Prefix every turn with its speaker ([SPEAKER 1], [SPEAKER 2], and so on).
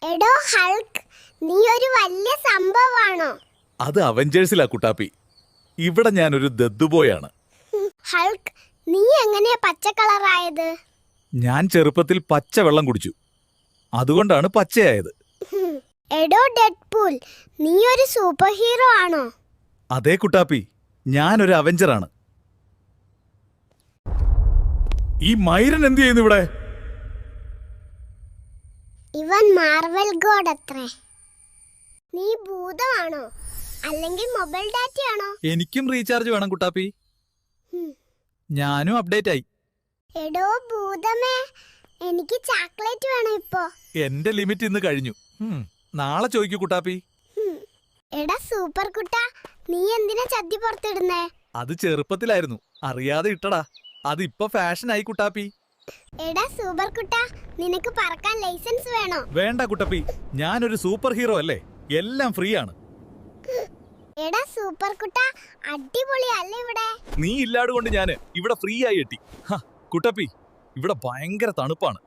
[SPEAKER 1] എടോ ഹൾക്ക്, നീ ഒരു വലിയ സംഭവമാണോ?
[SPEAKER 2] അത് അവഞ്ചേഴ്സിലാ കുട്ടാപ്പി. ഇവിടെ ഞാനൊരു ദദ്ദുബോയാണ്.
[SPEAKER 1] ഹൾക്ക്, നീ എങ്ങനെയാ പച്ച കളറായത്?
[SPEAKER 2] ഞാൻ ചെറുപ്പത്തിൽ പച്ച വെള്ളം കുടിച്ചു, അതുകൊണ്ടാണ് പച്ചയായത്.
[SPEAKER 1] എടോ ഡെഡ്പൂൾ, നീ ഒരു സൂപ്പർ ഹീറോ ആണോ?
[SPEAKER 2] അതേ കുട്ടാപ്പി, ഞാനൊരു അവഞ്ചറാണ്. ഈ മൈരൻ എന്ത് ചെയ്യുന്നു ഇവിടെ?
[SPEAKER 1] ഇവൻ മാർവൽ ഗോഡ് അത്രേ. നീ ഭൂതമാണോ അല്ലെങ്കിൽ മൊബൈൽ ഡാറ്റയാണോ?
[SPEAKER 2] എനിക്കും റീചാർജ് വേണം കുട്ടാപ്പി. ഞാനും അപ്ഡേറ്റ് ആയി.
[SPEAKER 1] എടോ ഭൂതമേ, എനിക്ക് ചോക്ലേറ്റ് വേണം ഇപ്പോ.
[SPEAKER 2] എന്റെ ലിമിറ്റ് ഇന്ന് കഴിഞ്ഞു. നാളെ ചോദിക്കൂ കുട്ടാപ്പി.
[SPEAKER 1] എടാ സൂപ്പർ കുട്ടാ, നീ എന്തിനാ ചദ്ദി പുറത്തിടുന്നേ?
[SPEAKER 2] അത് ചെറുപ്പത്തിലായിരുന്നു, അറിയാതെ ഇട്ടടാ. അതിപ്പോ ഫാഷനായി കുട്ടാപ്പി.
[SPEAKER 1] എടാ സൂപ്പർ കുട്ടാ, നിനക്ക് പറക്കാൻ ലൈസൻസ് വേണോ?
[SPEAKER 2] വേണ്ട കുട്ടപ്പി, ഞാനൊരു സൂപ്പർ ഹീറോ അല്ലേ, എല്ലാം ഫ്രീ ആണ്.
[SPEAKER 1] എടാ സൂപ്പർ കുട്ടാ, അടിപൊളിയല്ലേ ഇവിടെ?
[SPEAKER 2] നീ ഇല്ലാടുകൊണ്ട് ഞാന് ഇവിടെ ഫ്രീ ആയി എത്തി. കുട്ടപ്പി, ഇവിടെ ഭയങ്കര തണുപ്പാണ്.